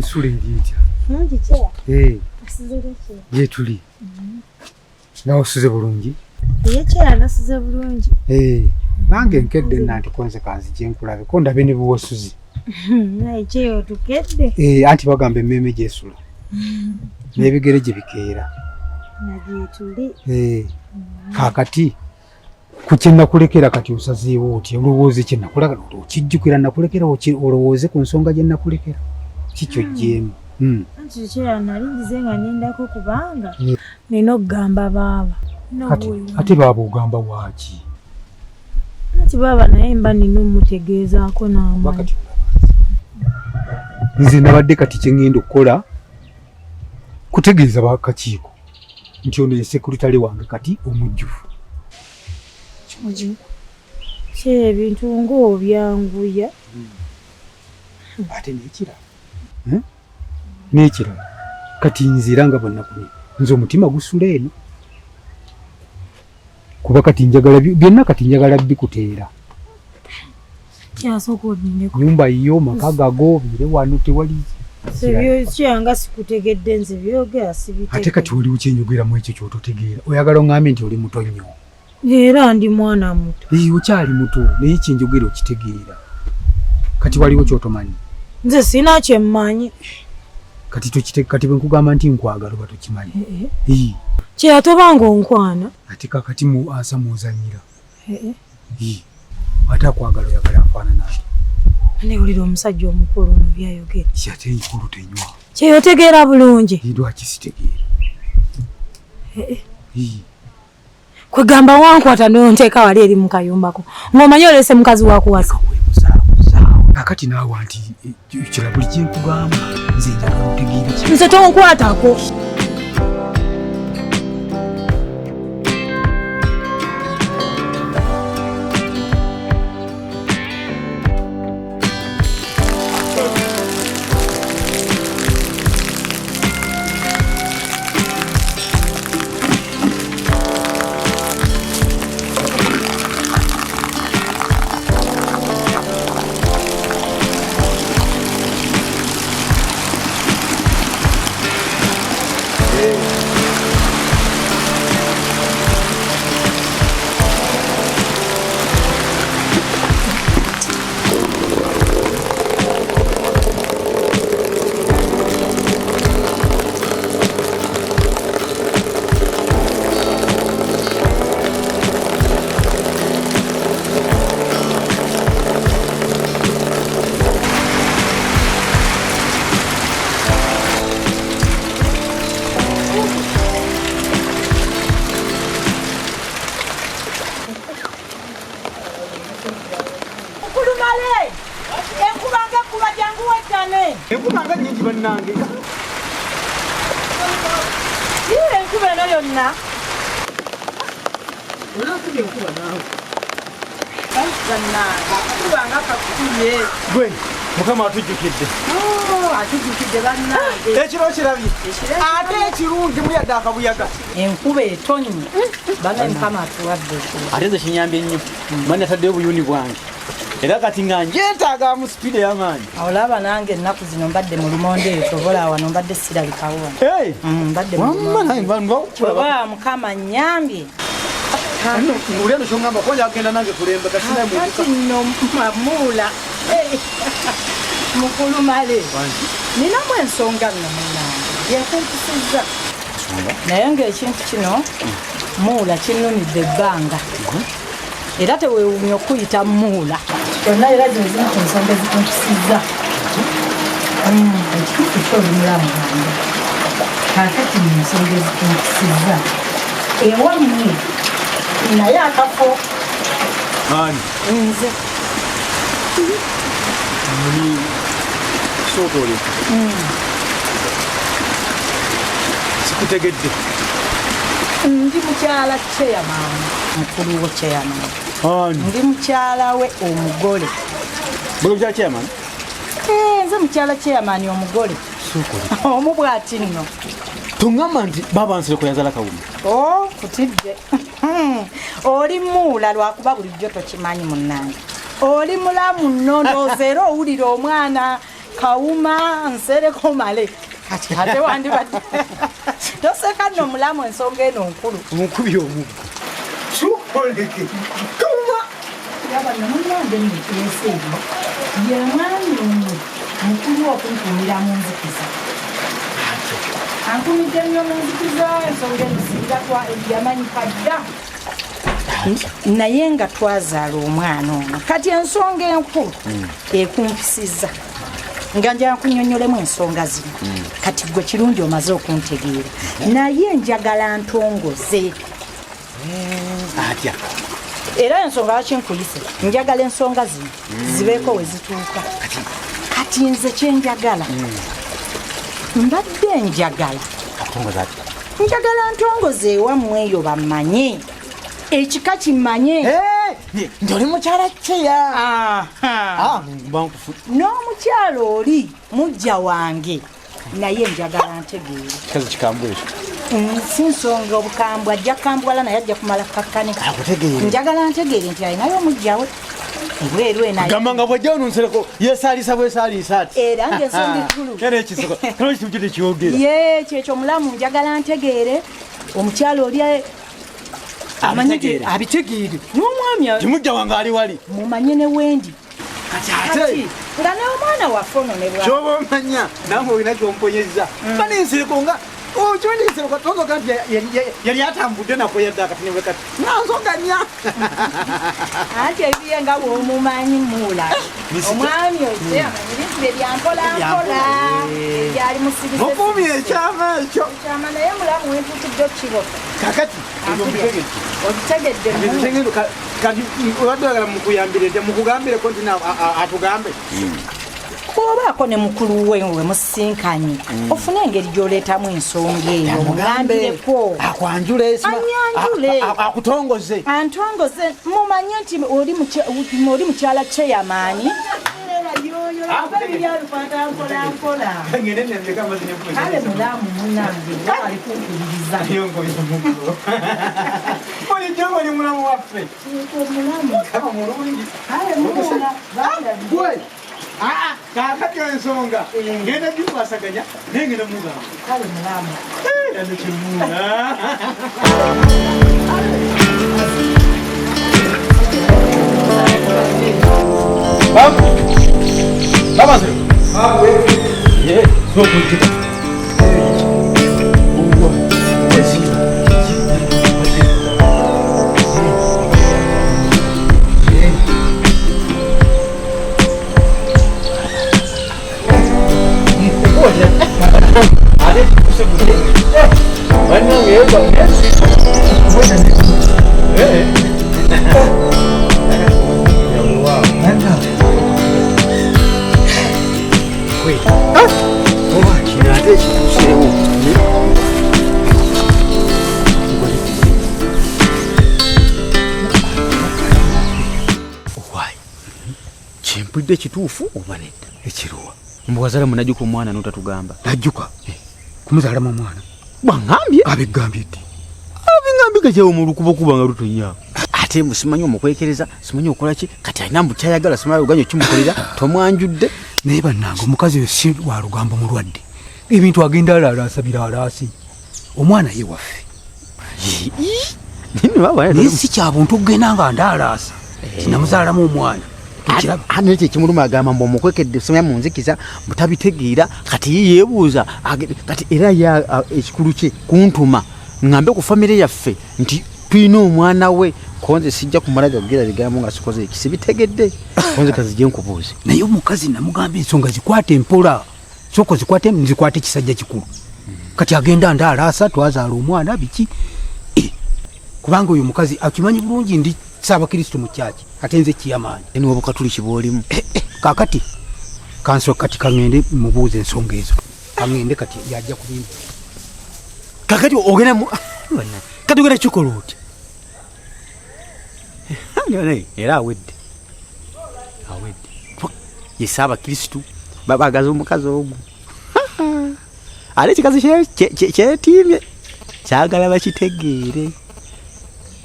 Sule ndiitya. Nondikyera. Asize ye tuli. Nawe osize bulungi? Yekyera nasize bulungi. Nange nkedde nanti konze kanzije nkulabe ko ndabe ne buwosuzi. Naye kyeyo tukedde. Anti bagamba emmeme gyesula. N'ebigere gye bikeera. Naye tuli. Kakati kuki nakulekera kati osazeewo otya olowooza kye nakulaga okijjukira nakulekera olowooze ku nsonga gye nakulekera kikyo gyemu. Anti kyera nali nzize nga nendako kubanga nina okugamba baaba. Ate baaba ogamba waaki? Anti baaba naye mba nina omutegeezaako n'amaanyi. Nze nabadde kati kye ngenda okukola kutegeeza bakakiiko nti ono ye sekuritale wange kati omujjufu. Kye ebintu ng'obyanguya. Ate n'ekirala kati nzira nga bonna kumi nze omutima gusula eno kuba kati njagala byonna kati njagala bikuteera. Kyasooka odindeko nyumba yo maka gago bire wano tewali kyanga sikutegedde nze byogera sibitegedde. Ate kati waliwo kyenjogeramu ekyo kyototegeera oyagala oŋŋambe nti oli muto nnyo. Era ndi mwana muto. Okyali muto naye kyenjogera okitegeera. Kati waliwo kyotomanyi? Nze sina kyemmanyi. Kati bwe nkugamba nti nkwagala oba tokimanyi? Kyera tobanga onkwana. Ate kakati mu asa muzanyira. Ate akwagala oyagala afaanana ate. Newulira omusajja omukulu ono byayogera. Ate enkulu tenywa. Kyeyotegeera bulungi. Lwaki sitegeera? Kwegamba wankwata nonteeka wali eri mu kayumbako ng'omanyi olese mukazi wakuwasa. Kakati naawe anti ekira buli kyenkugamba nze njagala otegeere. Nze tonkwatako. Enkubanga nyingi bannange. Enkuba eno yonna. Olakubye enkuba naawe. Kubanga kakuye. Gwe Mukama atujjukidde. Atujjukidde bannange. Ekiro kirabye. Ate ekirungi muli adde akabuyaga. Enkuba etonnye. Bana Mukama atuwadde. Ate nze kinyambye nnyo. Mani ataddeyo obuyuni bwange. Era kati nga njeetaaga mu sipiidi y'amaanyi. Olaba nange ennaku zino mbadde mu lumonde eyo tobola wano mbadde sirabikawo wano. Mbadde mu lumonde. Oba Mukama nnyambye. Nguleno kyongamba kwanja agenda nange kulembe kasina mu kati nno Mamuula. Mukulu male. Ninamu ensonga nno munnange. Yekunkusizza. Naye ng'ekintu kino Muula kinnumidde ebbanga. Era teweewuumya okuyita Muula. kyonna era zino zimu ku nsonga ezikumpisiza ekituufu ky'olumulamu wange kaakati mu nsonga ezikumpisiza ewammwe naye akafo ani nze muni sookole sikutegedde ndi mukyala chairman mukulu wo chairman ani ndi mukyala we omugole bwe bya chairman nze mukyala chairman omugole sookole omu bw'ati nno tungamba nti baba nsere kuyazala kawuma kutidde oli muula lwakuba bulijjo tokimanyi munnange oli mulamu nno ndowooza era owulira omwana kawuma nsereko male kati ate wandibadde toseka nno mulamu ensonga eno nkulu omukubi omuggo sukoleke kawuma yaba namunange nnekireesa ebyo ye mwami omu mukulu okunkuumira mu nzikiza ankumidde nnyo mu nzikiza ensonga ezisinga yamanyika dda naye nga twazaala omwana ono kati ensonga enkulu ekumpisiza nga njala nkunyonyolemu ensonga zino kati gwe kirungi omaze okuntegeera naye njagala ntongoze atya era ensonga lwaki nkuyise njagala ensonga zino zibeeko we zituuka kati nze kyenjagala mbadde njagala ntongoze ewammwe eyo bamanye ekika kimanye nti oli mukyala kyeya n'omukyalo oli mujja wange naye njagala ntegeere kikazi kikambwe ekyo si nsonga obukambwe ajja kukambwala naye ajja kumala kakkane njagala ntegeere nti alinayo omujjawe ebweru gamba nga bwajja ono nsereko yeesaalisa bwesaalisa ati era ngaensonga ekkulu era ekisoko kino kitu tekyogera ye kyekyo omulamu njagala ntegeere omukyalo oli abitegeere n'omwami timujja wange ali wali mumanye ne wendi kati ate nga n'omwana waffe ono ne bwa kyoba omanya namwe olina kyomponyeza ba nensereko nga okyondesereko tozoka nti yali atambudde nako yadde akatiniwe kati nansoganya anti ebiye nga bwomumanyi muula omwami oze amanyirize byampolampola ebyali musirise muvumi ekyama ekyo ekyama naye mulamu wentukidde kiro kakati obitegedde kati obadde oyagala mukuyambire mukugambireko nti atugambe obaako ne mukulu we musinkanye ofune engeri gy'oleetamu ensonga eyo mugambireko akwanjule anyanjule akutongoze antongoze mumanye nti oli mukyala kyeyamaani kale mulamu munange ali kumpuliriza oli mulamu waffe kakati ensonga ngenda gikwasaganya naye ngenda mugamba kale mulamu ano kimuuna kimpulidde ekituufu oba nedda ekiruwa mbwazala munajuka omwana notatugamba najjuka kumuzaalamu omwana bwaŋambye abegambye ddi abingambye gakyawo mu lukuba okuba nga lutonya ate simanyi omukwekereza simanyi okolaki kati alina mbu kyayagala simanyi luganya okimukolera tomwanjudde naye bannange omukazi oyo si wa lugambo mulwadde ebintu agenda alaalaasabira alaasi omwana ye waffe naye si kyabuntu okugenda nga ndaalaasa tinamuzaalamu omwana ane ekyo ekimuluma agamba mbu omukwekedde somya mu nzikiza butabitegeera kati ye yeebuuza kati era ekikulu kye kuntuma ŋŋambe ku famire yaffe nti tuyina omwana we konze sijja kumalaga kugira bigambo nga sikoze ekisibitegedde konze kazi je nkubuuze naye omukazi namugamba ensonga zikwate empola soko zikwate nzikwate kisajja kikulu kati agenda ndaalaasa twazaala omwana biki kubanga oyo mukazi akimanyi bulungi ndi Saabakristo mu kyaki ate nze kiyamaanyi eni wabukatuliki bwolimu kakati kanso kati kangende mubuuze ensonga ezo kangende kati yajja kubimba kakati ogenda mu kati ogenda kikola oti era awedde ye Saabakristo babagaza omukazi omu ate ekikazi kyetiimye kyagala bakitegeere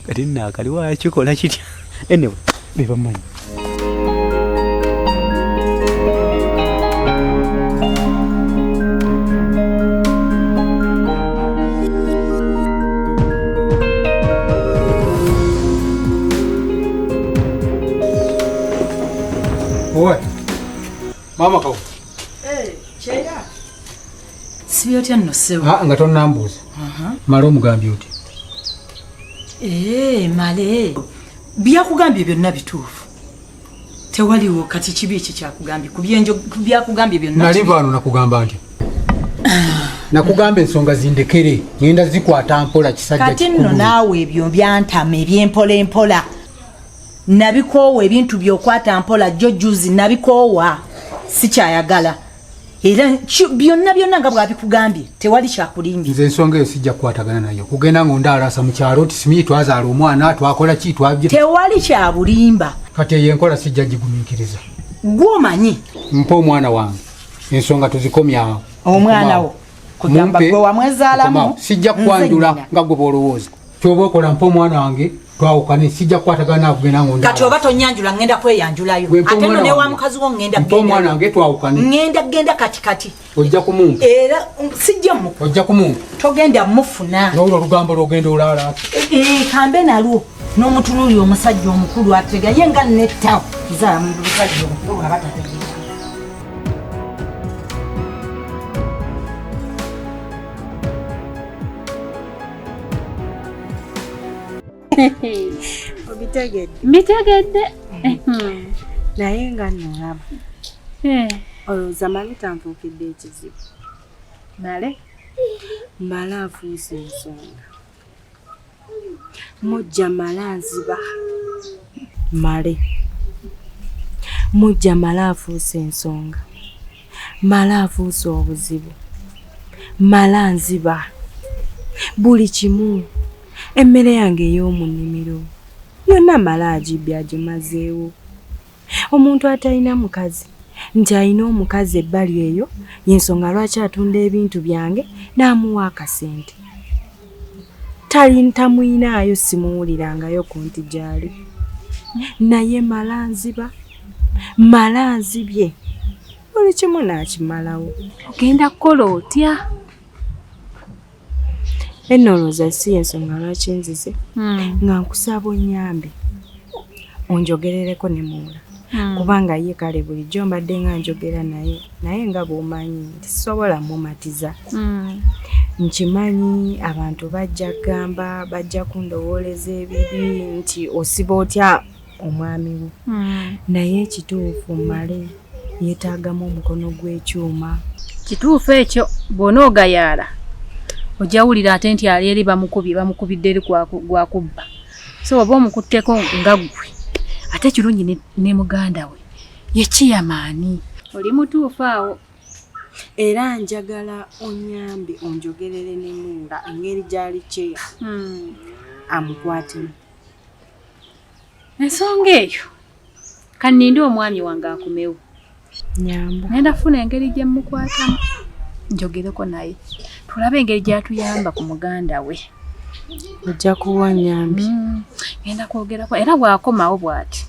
kati naakali wakikola kitya enewe bebamanyi owe mama kawo Cheya. Sibiyotya nno sewo. nga tonnambuuza mala omugambye oti male byakugambye byonna bituufu tewaliwo kati kibi eki kyakugambye kubyakugambye byonna nali vaano nakugamba nti nakugamba ensonga zindekere ngenda zikwata mpola kisajja kati nno naawe ebyo byantama ebyempola empola nabikoowa ebintu byokwata mpola jjo juzi nabikoowa sikyayagala era byonna nga bwabikugambye tewali kyakulimbye nze ensonga eyo sijja kukwatagana nayo kugenda ng'ondaalaasa mu kyalo ti simanyi twazaala omwana twakola ki twabye tewali kyabulimba kati eyo enkola sijja gigumiikiriza gw'omanyi mpa omwana wange ensonga tuzikomyawo omwana wo kugamba gwe wamwezaalamu sijja kukwanjula nga gwe boolowooza kyoba okola mpa omwana wange twawukane sijja kukwatagana nakugenda ng'ondaalaasa kati oba tonyanjula ngenda kweyanjulayo ate no newa mukazi wo ngenda mpa omwana wange twawukane ngenda genda katikati ojja kumunga era sijja mu ojja kumunga togenda mufuna n'olwo olugambo lwogenda olaalaasa kambe nalwo n'omutunuuli omusajja omukulu atega ye nga netta zaala mu busajja omukulu abatategera Mbitegedde naye nga nolaba olowooza male tanfuukidde ekizibu male afuuse ensonga mujja male anziba mujja male afuuse ensonga male afuuse obuzibu male anziba buli kimu emmere yange ey'omu nnimiro yonna mala agibya agimazeewo omuntu atalina mukazi nti alina omukazi ebbali eyo yensonga lwaki atunda ebintu byange n'amuwa akasente tamuyinaayo simuwulirangayo ku nti gyali naye mala nzibye buli kimu n'akimalawo ogenda kukola otya enoloza si ensonga lwaki nzize nga nkusaba onyambe onjogerereko ne muwula kubanga ye kale bulijjo mbadde nga njogera naye nga bw'omanyi nti sisobola mumatiza nkimanyi abantu bajja gamba bajja kundowooleza ebibi nti osiba otya omwami wo naye ekituufu male yeetaagamu omukono gw'ekyuma kituufu ekyo bw'onoogayaala ojawulira ate nti ali eri bamukubidde eri gwakubba so oba omukutteko nga gwe ate kirungi ne muganda we yekiyamaani oli mutuufu awo era njagala onyambe onjogerere ne Muwula engeri gy'ali kyeya amukwatemu ensonga eyo kanninde omwami wange akumewo nyambo ngenda kufuna engeri gye mukwatamu njogereko naye tulabe engeri gy'atuyamba ku muganda we ojja kuwa nyambi ngenda kwogerako era bw'akomawo bw'ati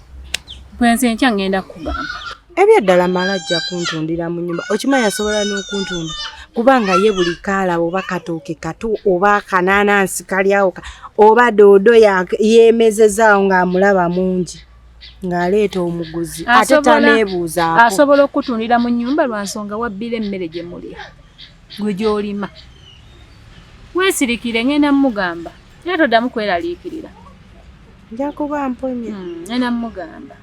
bwenze nkya ngenda kugamba ebyeddala mala ajja kuntundira mu nnyumba okimanyi asobola n'okuntunda kubanga ye buli kaalaba oba katooke kato oba kanaanansi kalyawo oba doodo yeemezezaawo ng'amulaba mungi ng'aleeta omuguzi ate taneebuuzaako asobola okutundira mu nnyumba lwa nsonga wabbira emmere gye mulya gwe gy'olima weesirikire ngenda mugamba Era toddamu kweraliikirira. Nja kuba mponye. Nena mugamba.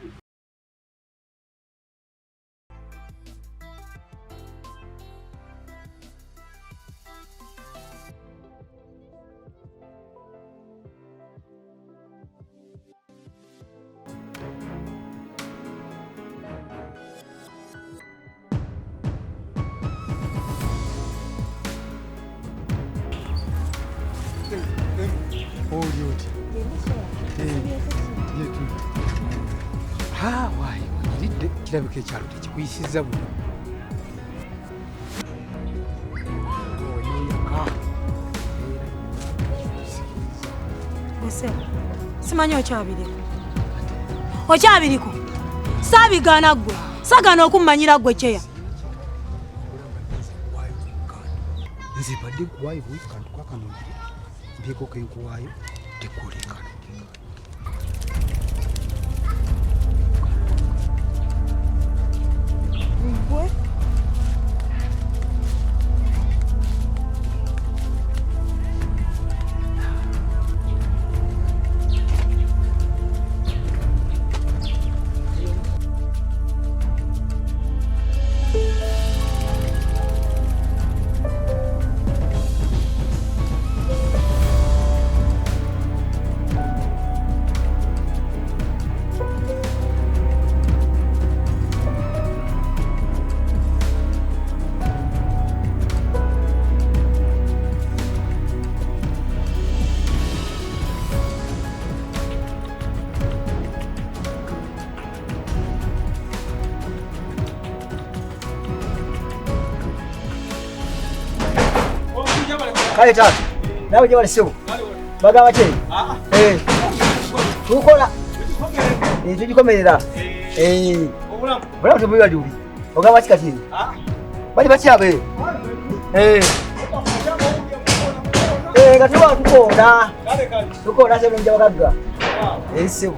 Waayi waliridde kirabika ekyalo tekikuyisizza buno. Simanyi okyabiriko saabigaana ggwe sagana okummanyira ggwe kyeya nze badde kuwaayo bwe kantu kakanongere mbyeko kenkuwaayo tekolekano Kale tatu. Nawe je wale sebo. Bagaba che. Tukola. Tujikomerera. Obulamu. Obulamu tubuya juli. Ogaba chikati. Bali bachabe. Gatuba tukonda. Tukonda sebo njawa kadga. Sebo.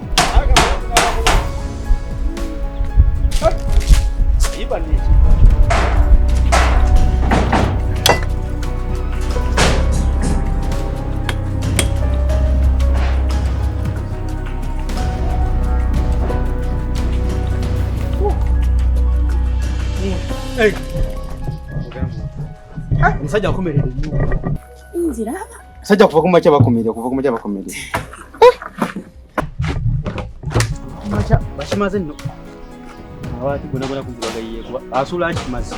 Iba ni. Musajja akomerera nnyo. Nzira. Musajja kuva kumacha bakomerera. Macha bashimaze nno. Awati gona kugubagaye kuba asula akimaze.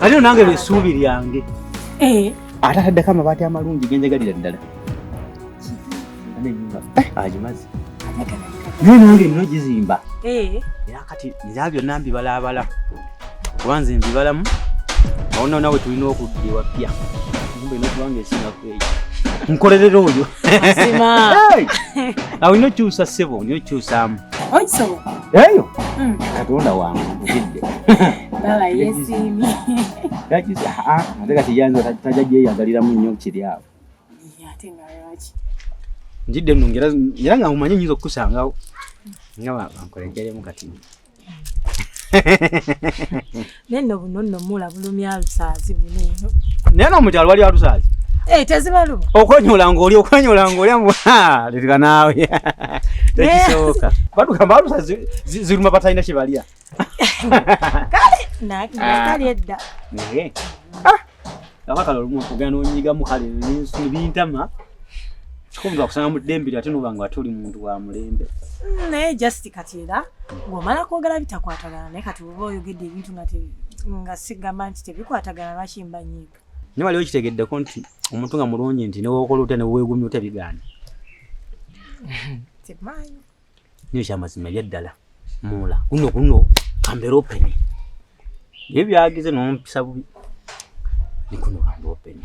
Ali nange besuubi lyange. Atadde kama baati amalungi genjagalira ddala. Ajimaze. Nange nno gizimba. Era kati nzabyo nambi balabala. Kubanze mbibalamu. Ono nawe tulina okudde wapya. Ngumbe no kubange esinga kweyi. Nkolerera oyo. Sima. Awo ino kyusa sebo, nyo kyusamu. Oyiso. Eyo. Katonda wange mugidde. Bala yesimi. Yakisa ate kati yanzo tajja yagaliramu nnyo kiri awo. Yate ngarachi. Njidde nnongera era nga umanye nyizo kusangawo. Nga bankolekeremu kati. Neno bunono mula bulumya alusazi buneno. Neno mukyalo wali alusazi. Tezibaluma. Okwenyola ngoli amu. Litika nawe. Tekisoka. Baduka alusazi ziruma batayina kibalya. Kale kali edda. Abakala olumu kugana onyiga mu kale n'ebintama. Kikumva kusanga mu ddembe ate nubanga atuli muntu wa mulembe. Ne just katira ngomala kwogera bitakwatagana ne kati ubo yogedde ebintu nga sigamba nti tebikwatagana lwakimba nyiga. Ne wali okitegeddeko nti omuntu nga mulungi nti newokola otya ne weegumya otya bigaana. Temanyi. Niyo kyamazima ebyaddala muula kuno kambera openi. Ye byagize n'ompisa bubi. Ni kuno kambera openi.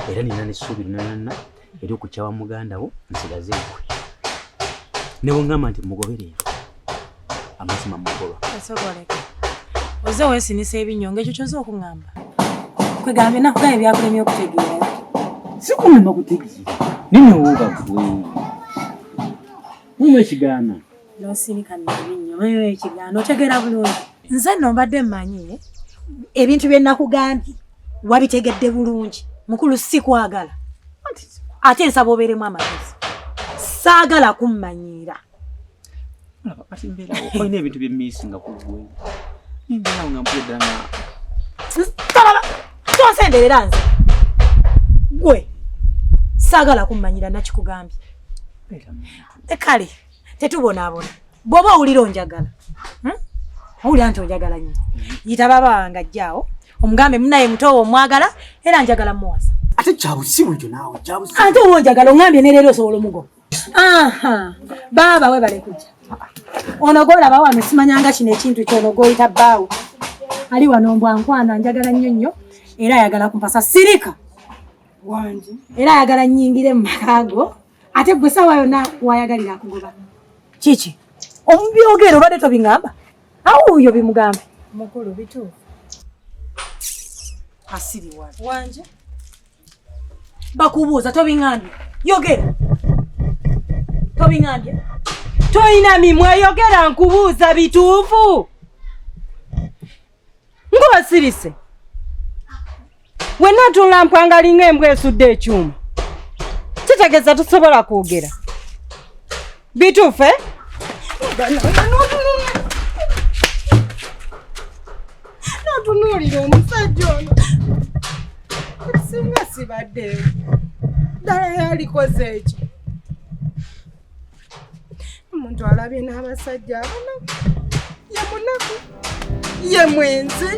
Era nina n'essuubi linanana eri okukyawa muganda wo nsigaze ekwe. Ne wongamba nti mugoberere. Amazima mugolwa. Esogoleka. Ozo wesinisa ebinyonge ekyo kyoza okungamba. Kwegambe nakugaye byakulemye okutegeera. Sikulema kutegeera. Nini woga gwe. Mumwe kigaana. Nosinika n'ebinyo ekigaana otegeera bulungi. Nze nno mbadde mmanyi ebintu bye nakugambye wabitegedde bulungi. Mukulu si kwagala. ate nsaba obeeremu amagezi saagala kummanyira kati mbeerawo olina ebintu byemmiisinga ku ggwe nimbeerawo nga mpulira ddala talaba tonsenderera nze gwe saagala kummanyira nakikugambye kale tetubonaabona bw'oba owulira onjagala owulira nti onjagala nnyo yita baba wange ajjaawo omugambe munaye mutowo omwagala era njagala muwasa ate kyabusibu ekyo naawe kyabusibu ate oba onjagala ongambye ne leero osobola omugo baaba we bale kujja ono gwolaba wano simanyanga kino ekintu kyono gw'oyita bbaawe ali wano mbwankwana njagala nnyo nnyo era ayagala kumpasa sirika wangi era ayagala nnyingire mu makaago ate gwe sawa yonna wayagalira akugoba kiki omubyogero obadde tobiŋŋamba awuuyo bimugambe mukulu bituufu asiriwa wanje bakubuuza tobiŋŋambye yogera tobiŋŋambye toyina mimwe yogera nkubuuza bituufu ng'osirise wenna tunula mpwangalinga embwa esudde ekyuma kitegeeza tusobola kwogera bituufu notunuulira omusajja ono singa sibaddeewo ddala yalikoze ekyo omuntu alabye n'abasajja abanaku ye munaku ye mwenzi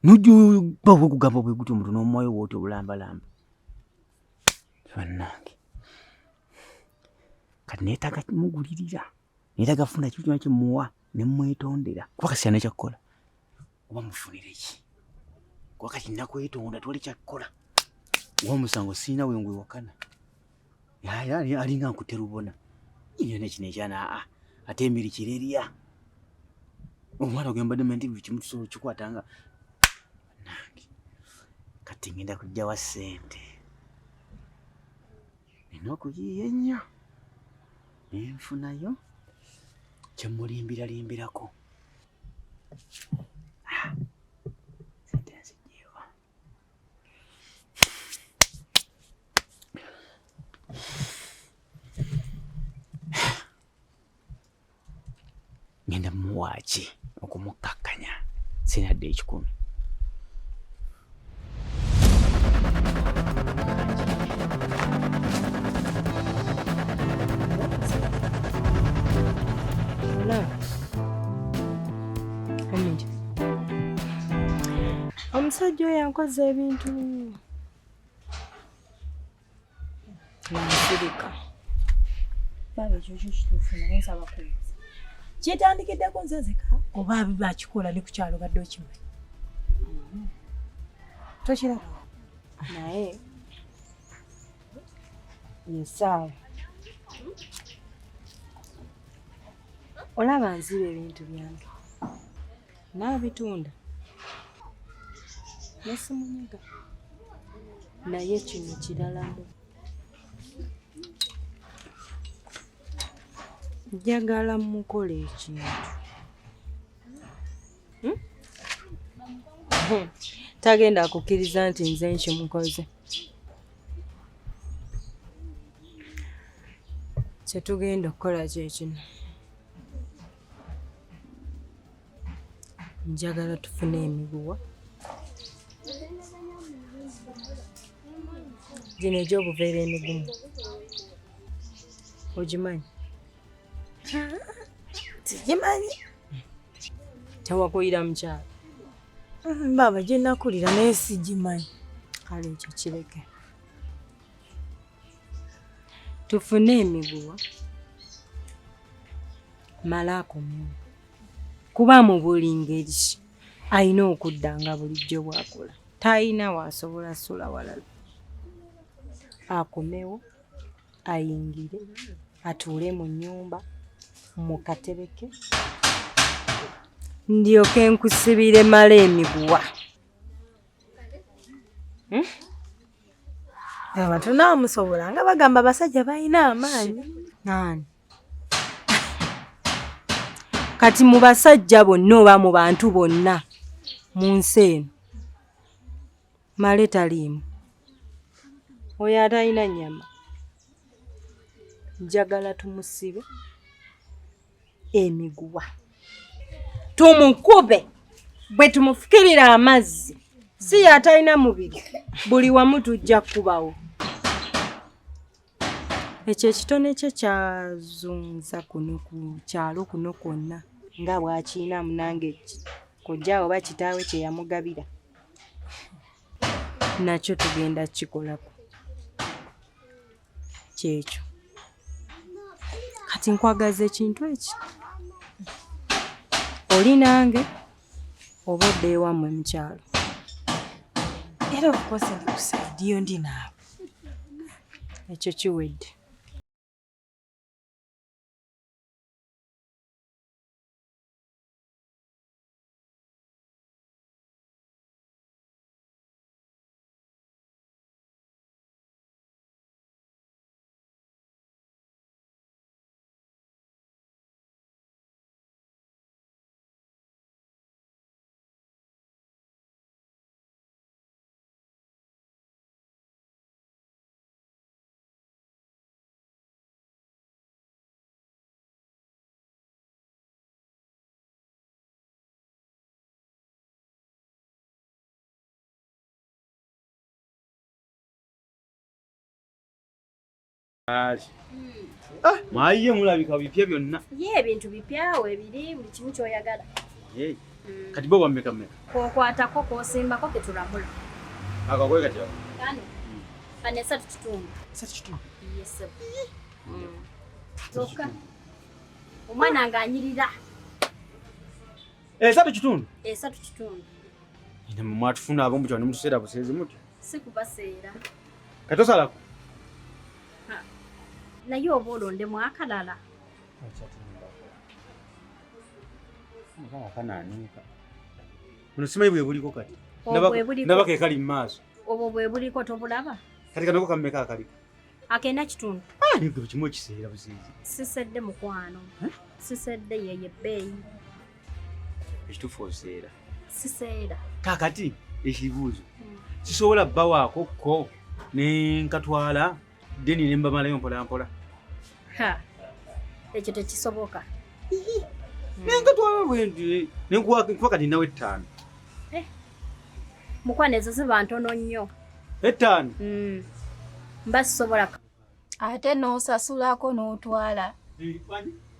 nujjuba obwekugamba bwe gutyo omuntu n'omwoyo wooti obulambalamba bannange kati neetaaga mugulirira neetaaga funa kitu kyona kimuwa ne mmwetondera kuba kasi ana kyakkola oba mufunire ki kuba kati nakwetonda toli kyakkola oba omusango siina we ngwewakana alinga nkute rubona yona ekino ekyana ate emiri kirerya omwana ogembadde menti kimu kisobola kikwatanga kati ngenda kujjawa ssente nina okuyiiya ennyo nenfunayo kyemulimbiralimbirako sente nzijeewa ngenda muwaaki okumukakkanya sinadde ekikumi omusajja oyo yankoze ebintu nsirika baba ekyo kituufu naye nsaba kubuuza kyetandikiddeko nzezeka oba bakikola ne ku kyalo badde okimanyi tokiraba naye yesaawa olaba nziba ebintu byange naabitunda nesimunyiga naye kino kiralamu njagala mukola ekintu tagenda kukkiriza nti nze nkimukoze kyetugenda okukola kyekino njagala tufune emiguwa gino egy'obuveera emigumu ogimanyi? Sigimanyi. Tewakuyira mukyala? Baba gye nakulira naye sigimanyi. Kale ekyo kireke. Tufune emiguwa mala akomewo. Kuba mu buli ngeri alina okudda nga bulijjo bw'akola. Talina waasobola sula walala. Akomewo, ayingire, atuule mu nnyumba, mu katebe ke. Ndyoke nkusibire mala emiguwa. Aba tunaamusobola nga bagamba abasajja balina amaanyi. Nani? Kati mu basajja bonna oba mu bantu bonna mu nsi eno male taliimu. Oyo atalina nnyama. Njagala tumusibe emiguwa. Tumukube bwe tumufukirira amazzi. Si atalina mubiri. Buli wamu tujja kubawo. Ekyo ekitone kye kyazunza kuno ku kyalo kuno kwonna nga bw'akiinamu nange kojja oba kitaawe kye yamugabira. Nakyo tugenda kikolako. Kyekyo. Kati nkwagaza ekintu eki. Oli nange oba odda ewammwe mu kyalo. Era okukosa ndi kusaidiyo ndi naawe. Ekyo kiwedde. Maiye mulabika bipya byonna. Ye ebintu bipyawe biri buli kimu kyoyagala. Kati bo bameka meka. Kokwatako kosimbako ketulamula. Akakwe kati awo. Kani? Kane satu kitundu. Sati kitundu. Yes. Zoka. Omwana nganyirira. Sati kitundu. Satu kitundu. Ina mwatufuna abombo cyane mutusera buseze muti. Sikubaseera. Katosalako. Naye oba olondemu akalala. Muno simanyi bwe buliko kati. Nabaka ekali mu maaso. Obwo bwe buliko tobulaba? Kati kanako kammeka akaliko. Akenda kitundu. Niko kimu ekiseera busezi. Sisedde mukwano. Sisedde yeye ebbeeyi. Ekitufu oseera. Siseera. Kakati ekibuuzo. Sisobola bbawaako ko ne nkatwala deni ne mbamalayo mpola mpola. Ekyo tekisoboka. Nenkatwala bwendi nenkuwa kati nawe 5. Mukwano ezo ziba ntono nnyo. 5. Mba sisobola. Ate n'osasulako n'otwala.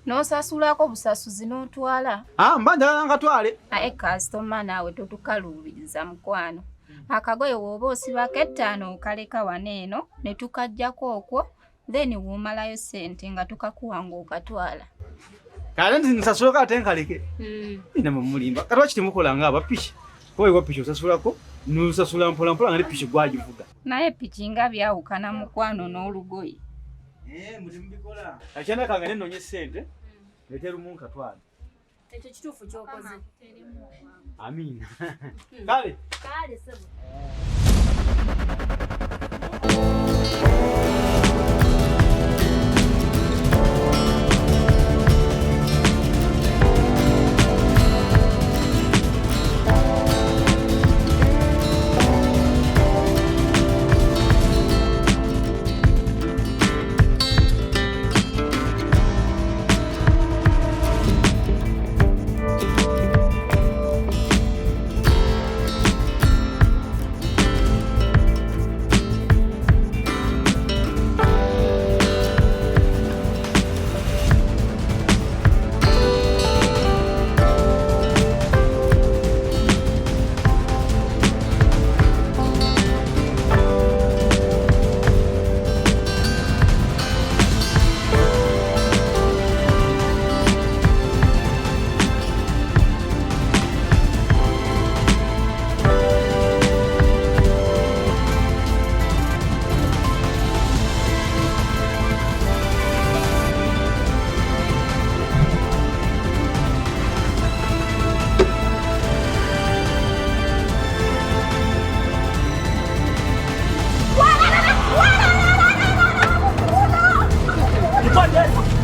N'osasulako busasuzi n'otwala. Mba njagala nkatwale. Aye kasitoma naawe totukaluubiriza mukwano. Akagoye wooba osibako 5 okaleka wano eno ne tukajjako okwo then woomalayo ssente nga tukakuwanga okatwala. Kale nti nsasula ate nkaleke. Ina mumulimba. Kati wakiti mukola nga abapishi. Kowe wa pishi osasulako n'osasula mpola mpola nga ne pishi gwagivuga. Naye piki nga byawukana mukwano n'olugoye. Muti mubikola. Akyana kange ne nnonye ssente. Leteera mu nkatwala. Ekyo kituufu ky'okoze. Amina. Kale. Kale sebo. Twende.